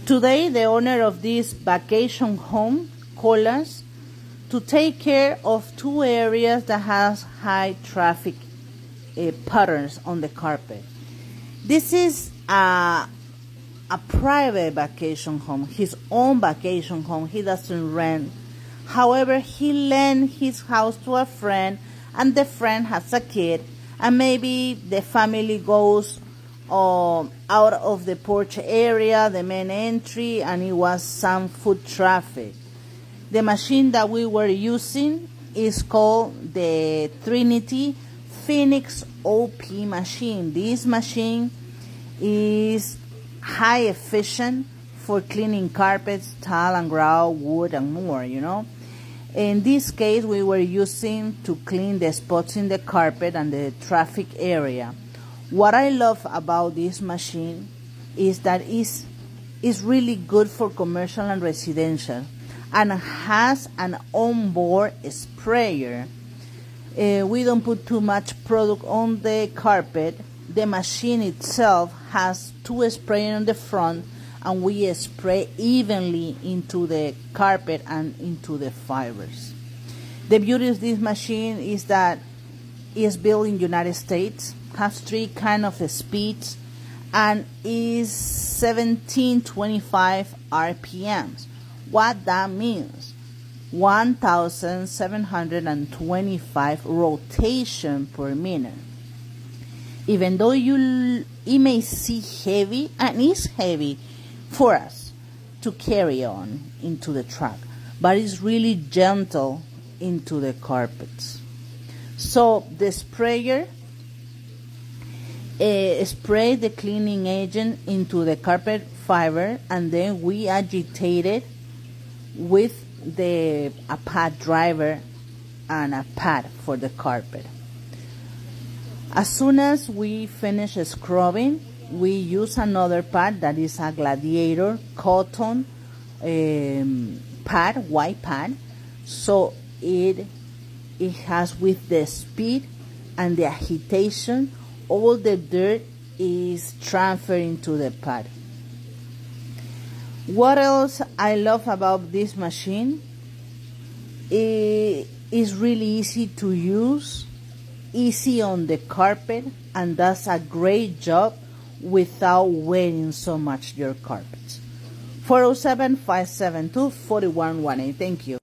Today, the owner of this vacation home called us to take care of two areas that has high traffic patterns on the carpet. This is a private vacation home, his own vacation home. He doesn't rent. However, he lent his house to a friend, and the friend has a kid, and maybe the family goes out of the porch area, the main entry, and it was some foot traffic. The machine that we were using is called the Trinity Op machine. This machine is high efficient for cleaning carpets, tile and grout, wood and more, In this case, we were using to clean the spots in the carpet and the traffic area. What I love about this machine is that it's really good for commercial and residential, and has an onboard sprayer. We don't put too much product on the carpet. The machine itself has two sprayers on the front, and we spray evenly into the carpet and into the fibers. The beauty of this machine is that it's built in United States, has three kind of speeds, and is 1725 RPMs. What that means? 1,725 rotation per minute. Even though it may seem heavy, and it's heavy for us to carry on into the truck, but it's really gentle into the carpets. So the sprayer spray the cleaning agent into the carpet fiber, and then we agitate it with a pad driver and a pad for the carpet. As soon as we finish scrubbing, we use another pad that is a Gladiator cotton pad, white pad, so it has, with the speed and the agitation, all the dirt is transferred into the pad. What else I love about this machine? It is really easy to use, easy on the carpet, and does a great job without wetting so much your carpets. 407-572-4118. Thank you.